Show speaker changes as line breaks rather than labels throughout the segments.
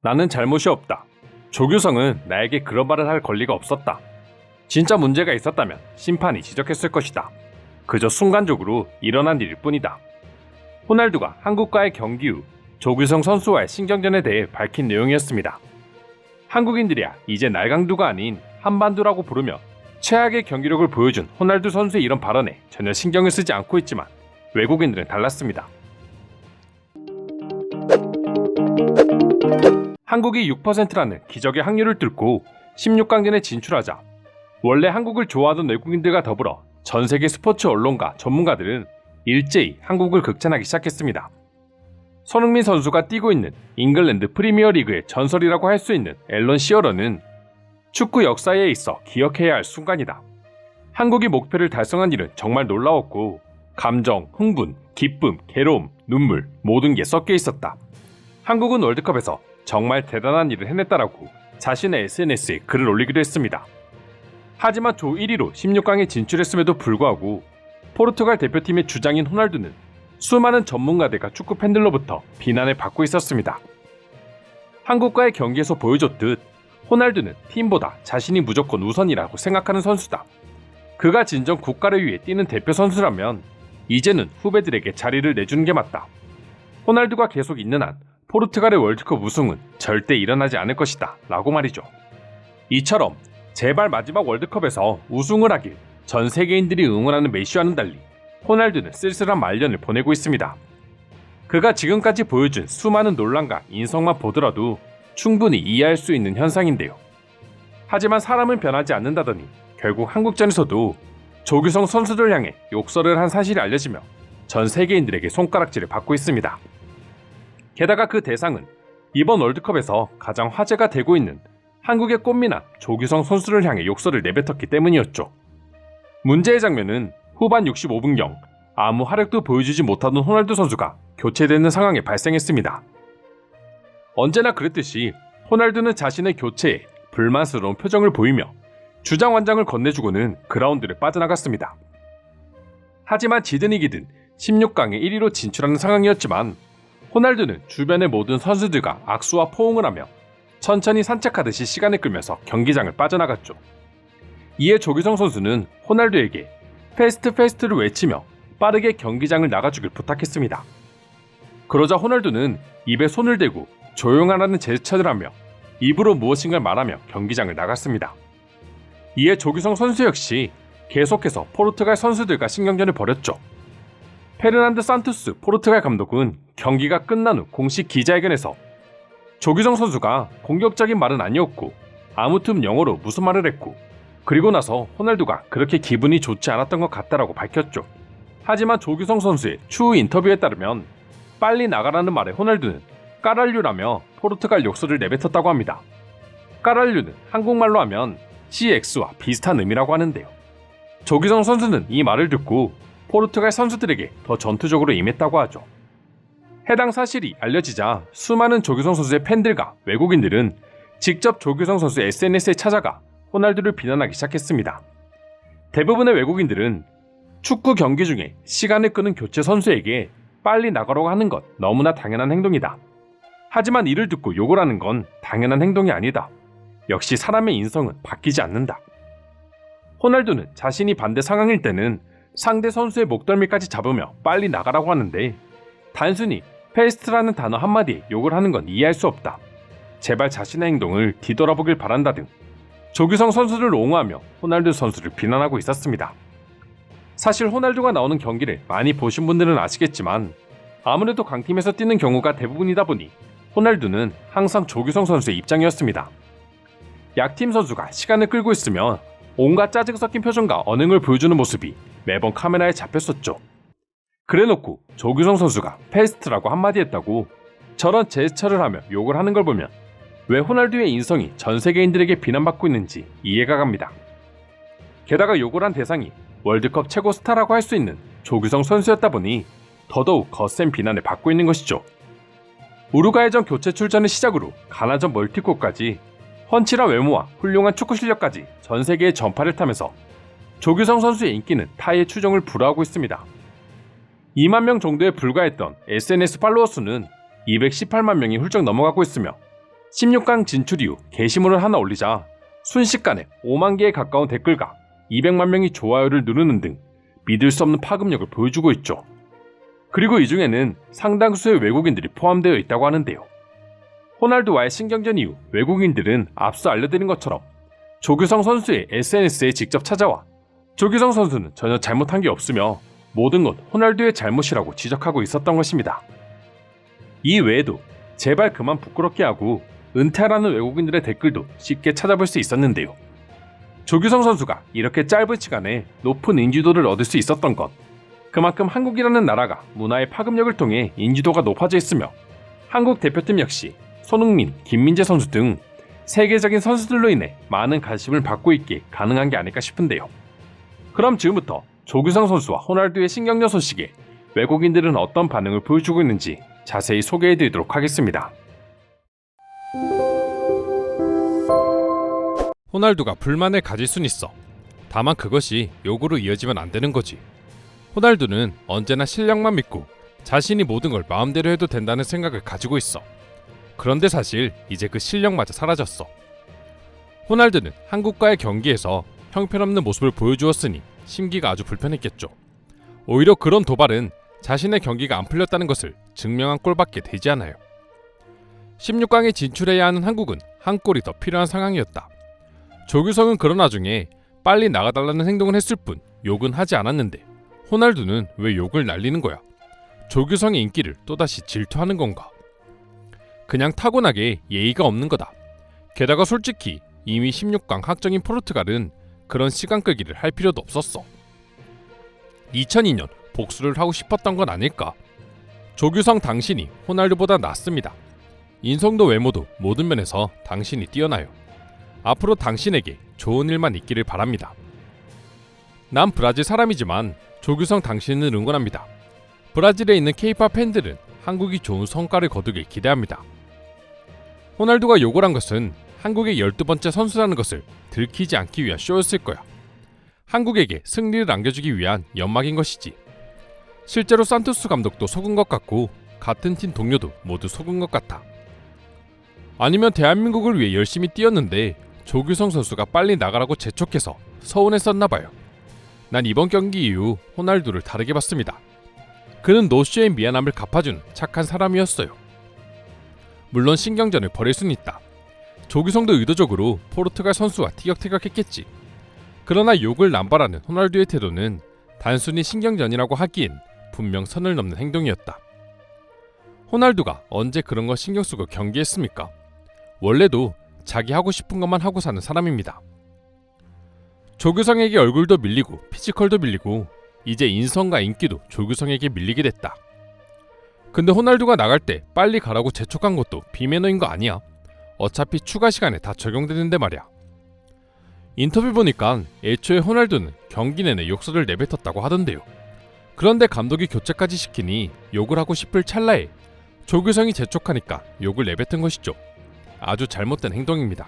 나는 잘못이 없다. 조규성은 나에게 그런 말을 할 권리가 없었다. 진짜 문제가 있었다면 심판이 지적했을 것이다. 그저 순간적으로 일어난 일일 뿐이다. 호날두가 한국과의 경기 후 조규성 선수와의 신경전에 대해 밝힌 내용이었습니다. 한국인들이야 이제 날강두가 아닌 한반두라고 부르며 최악의 경기력을 보여준 호날두 선수의 이런 발언에 전혀 신경을 쓰지 않고 있지만 외국인들은 달랐습니다. 한국이 6%라는 기적의 확률을 뚫고 16강전에 진출하자 원래 한국을 좋아하던 외국인들과 더불어 전 세계 스포츠 언론과 전문가들은 일제히 한국을 극찬하기 시작했습니다. 손흥민 선수가 뛰고 있는 잉글랜드 프리미어리그의 전설이라고 할 수 있는 앨런 시어러는 축구 역사에 있어 기억해야 할 순간이다. 한국이 목표를 달성한 일은 정말 놀라웠고 감정, 흥분, 기쁨, 괴로움, 눈물 모든 게 섞여 있었다. 한국은 월드컵에서 정말 대단한 일을 해냈다라고 자신의 SNS에 글을 올리기도 했습니다. 하지만 조 1위로 16강에 진출했음에도 불구하고 포르투갈 대표팀의 주장인 호날두는 수많은 전문가들과 축구 팬들로부터 비난을 받고 있었습니다. 한국과의 경기에서 보여줬듯 호날두는 팀보다 자신이 무조건 우선이라고 생각하는 선수다. 그가 진정 국가를 위해 뛰는 대표 선수라면 이제는 후배들에게 자리를 내주는 게 맞다. 호날두가 계속 있는 한 포르투갈의 월드컵 우승은 절대 일어나지 않을 것이다 라고 말이죠. 이처럼 제발 마지막 월드컵에서 우승을 하길 전 세계인들이 응원하는 메시와는 달리 호날두는 쓸쓸한 말년을 보내고 있습니다. 그가 지금까지 보여준 수많은 논란과 인성만 보더라도 충분히 이해할 수 있는 현상인데요. 하지만 사람은 변하지 않는다더니 결국 한국전에서도 조규성 선수들 향해 욕설을 한 사실이 알려지며 전 세계인들에게 손가락질을 받고 있습니다. 게다가 그 대상은 이번 월드컵에서 가장 화제가 되고 있는 한국의 꽃미남 조규성 선수를 향해 욕설을 내뱉었기 때문이었죠. 문제의 장면은 후반 65분경 아무 화력도 보여주지 못하던 호날두 선수가 교체되는 상황에 발생했습니다. 언제나 그랬듯이 호날두는 자신의 교체에 불만스러운 표정을 보이며 주장원장을 건네주고는 그라운드를 빠져나갔습니다. 하지만 지든 이기든 16강에 1위로 진출하는 상황이었지만 호날두는 주변의 모든 선수들과 악수와 포옹을 하며 천천히 산책하듯이 시간을 끌면서 경기장을 빠져나갔죠. 이에 조규성 선수는 호날두에게 페스트를 외치며 빠르게 경기장을 나가주길 부탁했습니다. 그러자 호날두는 입에 손을 대고 조용하라는 제스처를 하며 입으로 무엇인가를 말하며 경기장을 나갔습니다. 이에 조규성 선수 역시 계속해서 포르투갈 선수들과 신경전을 벌였죠. 페르난드 산투스 포르투갈 감독은 경기가 끝난 후 공식 기자회견에서 조규성 선수가 공격적인 말은 아니었고 아무튼 영어로 무슨 말을 했고 그리고 나서 호날두가 그렇게 기분이 좋지 않았던 것 같다라고 밝혔죠. 하지만 조규성 선수의 추후 인터뷰에 따르면 빨리 나가라는 말에 호날두는 까랄류라며 포르투갈 욕설을 내뱉었다고 합니다. 까랄류는 한국말로 하면 CX와 비슷한 의미라고 하는데요. 조규성 선수는 이 말을 듣고 포르투갈 선수들에게 더 전투적으로 임했다고 하죠. 해당 사실이 알려지자 수많은 조규성 선수의 팬들과 외국인들은 직접 조규성 선수 SNS에 찾아가 호날두를 비난하기 시작했습니다. 대부분의 외국인들은 축구 경기 중에 시간을 끄는 교체 선수에게 빨리 나가라고 하는 것 너무나 당연한 행동이다. 하지만 이를 듣고 욕을 하는 건 당연한 행동이 아니다. 역시 사람의 인성은 바뀌지 않는다. 호날두는 자신이 반대 상황일 때는 상대 선수의 목덜미까지 잡으며 빨리 나가라고 하는데 단순히 페스트라는 단어 한마디에 욕을 하는 건 이해할 수 없다. 제발 자신의 행동을 뒤돌아보길 바란다 등 조규성 선수를 옹호하며 호날두 선수를 비난하고 있었습니다. 사실 호날두가 나오는 경기를 많이 보신 분들은 아시겠지만 아무래도 강팀에서 뛰는 경우가 대부분이다 보니 호날두는 항상 조규성 선수의 입장이었습니다. 약팀 선수가 시간을 끌고 있으면 온갖 짜증 섞인 표정과 언행을 보여주는 모습이 매번 카메라에 잡혔었죠. 그래놓고 조규성 선수가 페스트라고 한마디 했다고 저런 제스처를 하며 욕을 하는 걸 보면 왜 호날두의 인성이 전 세계인들에게 비난받고 있는지 이해가 갑니다. 게다가 욕을 한 대상이 월드컵 최고 스타라고 할 수 있는 조규성 선수였다 보니 더더욱 거센 비난을 받고 있는 것이죠. 우루과이전 교체 출전을 시작으로 가나전 멀티골까지 훤칠한 외모와 훌륭한 축구 실력까지 전 세계의 전파를 타면서 조규성 선수의 인기는 타의 추종을 불허하고 있습니다. 2만 명 정도에 불과했던 SNS 팔로워 수는 218만 명이 훌쩍 넘어가고 있으며 16강 진출 이후 게시물을 하나 올리자 순식간에 5만 개에 가까운 댓글과 200만 명이 좋아요를 누르는 등 믿을 수 없는 파급력을 보여주고 있죠. 그리고 이 중에는 상당수의 외국인들이 포함되어 있다고 하는데요. 호날두와의 신경전 이후 외국인들은 앞서 알려드린 것처럼 조규성 선수의 SNS에 직접 찾아와 조규성 선수는 전혀 잘못한 게 없으며 모든 건 호날두의 잘못이라고 지적하고 있었던 것입니다. 이 외에도 제발 그만 부끄럽게 하고 은퇴하라는 외국인들의 댓글도 쉽게 찾아볼 수 있었는데요. 조규성 선수가 이렇게 짧은 시간에 높은 인지도를 얻을 수 있었던 것, 그만큼 한국이라는 나라가 문화의 파급력을 통해 인지도가 높아져 있으며 한국 대표팀 역시 손흥민, 김민재 선수 등 세계적인 선수들로 인해 많은 관심을 받고 있게 가능한 게 아닐까 싶은데요. 그럼 지금부터 조규성 선수와 호날두의 신경전 소식에 외국인들은 어떤 반응을 보여주고 있는지 자세히 소개해드리도록 하겠습니다.
호날두가 불만을 가질 순 있어. 다만 그것이 욕으로 이어지면 안 되는 거지. 호날두는 언제나 실력만 믿고 자신이 모든 걸 마음대로 해도 된다는 생각을 가지고 있어. 그런데 사실 이제 그 실력마저 사라졌어. 호날두는 한국과의 경기에서 형편없는 모습을 보여주었으니 심기가 아주 불편했겠죠. 오히려 그런 도발은 자신의 경기가 안 풀렸다는 것을 증명한 꼴밖에 되지 않아요. 16강에 진출해야 하는 한국은 한 골이 더 필요한 상황이었다. 조규성은 그런 와중에 빨리 나가달라는 행동을 했을 뿐 욕은 하지 않았는데 호날두는 왜 욕을 날리는 거야? 조규성의 인기를 또다시 질투하는 건가? 그냥 타고나게 예의가 없는 거다. 게다가 솔직히 이미 16강 확정인 포르투갈은 그런 시간 끌기를 할 필요도 없었어. 2002년 복수를 하고 싶었던 건 아닐까? 조규성 당신이 호날두보다 낫습니다. 인성도 외모도 모든 면에서 당신이 뛰어나요. 앞으로 당신에게 좋은 일만 있기를 바랍니다. 난 브라질 사람이지만 조규성 당신을 응원합니다. 브라질에 있는 K-팝 팬들은 한국이 좋은 성과를 거두길 기대합니다. 호날두가 욕을 한 것은 한국의 12번째 선수라는 것을 들키지 않기 위한 쇼였을 거야. 한국에게 승리를 안겨주기 위한 연막인 것이지. 실제로 산토스 감독도 속은 것 같고 같은 팀 동료도 모두 속은 것 같아. 아니면 대한민국을 위해 열심히 뛰었는데 조규성 선수가 빨리 나가라고 재촉해서 서운했었나봐요. 난 이번 경기 이후 호날두를 다르게 봤습니다. 그는 노쇼의 미안함을 갚아준 착한 사람이었어요. 물론 신경전을 벌일 수는 있다. 조규성도 의도적으로 포르투갈 선수와 티격태격했겠지. 그러나 욕을 남발하는 호날두의 태도는 단순히 신경전이라고 하기엔 분명 선을 넘는 행동이었다. 호날두가 언제 그런 거 신경 쓰고 경기했습니까? 원래도 자기 하고 싶은 것만 하고 사는 사람입니다. 조규성에게 얼굴도 밀리고 피지컬도 밀리고 이제 인성과 인기도 조규성에게 밀리게 됐다. 근데 호날두가 나갈 때 빨리 가라고 재촉한 것도 비매너인 거 아니야? 어차피 추가 시간에 다 적용되는데 말이야. 인터뷰 보니까 애초에 호날두는 경기 내내 욕설을 내뱉었다고 하던데요. 그런데 감독이 교체까지 시키니 욕을 하고 싶을 찰나에 조규성이 재촉하니까 욕을 내뱉은 것이죠. 아주 잘못된 행동입니다.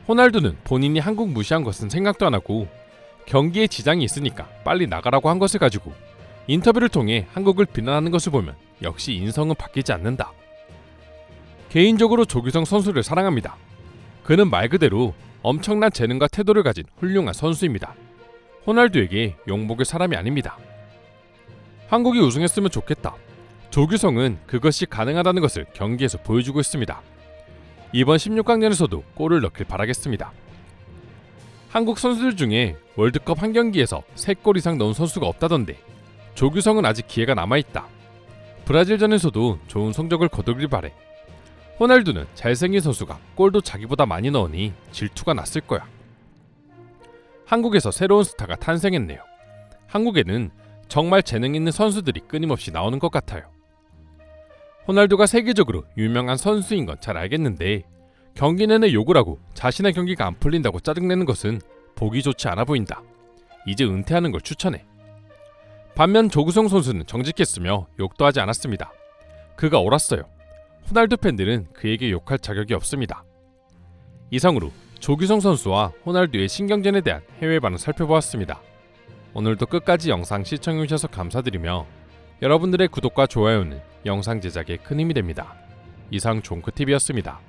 호날두는 본인이 한국 무시한 것은 생각도 안 하고 경기에 지장이 있으니까 빨리 나가라고 한 것을 가지고 인터뷰를 통해 한국을 비난하는 것을 보면 역시 인성은 바뀌지 않는다. 개인적으로 조규성 선수를 사랑합니다. 그는 말 그대로 엄청난 재능과 태도를 가진 훌륭한 선수입니다. 호날두에게 욕먹을 사람이 아닙니다. 한국이 우승했으면 좋겠다. 조규성은 그것이 가능하다는 것을 경기에서 보여주고 있습니다. 이번 16강전에서도 골을 넣길 바라겠습니다. 한국 선수들 중에 월드컵 한 경기에서 3골 이상 넣은 선수가 없다던데 조규성은 아직 기회가 남아있다. 브라질전에서도 좋은 성적을 거두길 바래. 호날두는 잘생긴 선수가 골도 자기보다 많이 넣으니 질투가 났을 거야. 한국에서 새로운 스타가 탄생했네요. 한국에는 정말 재능 있는 선수들이 끊임없이 나오는 것 같아요. 호날두가 세계적으로 유명한 선수인 건 잘 알겠는데 경기 내내 욕을 하고 자신의 경기가 안 풀린다고 짜증내는 것은 보기 좋지 않아 보인다. 이제 은퇴하는 걸 추천해. 반면 조규성 선수는 정직했으며 욕도 하지 않았습니다. 그가 옳았어요. 호날두 팬들은 그에게 욕할 자격이 없습니다. 이상으로 조규성 선수와 호날두의 신경전에 대한 해외 반응 살펴보았습니다. 오늘도 끝까지 영상 시청해주셔서 감사드리며 여러분들의 구독과 좋아요는 영상 제작에 큰 힘이 됩니다. 이상 종크TV였습니다.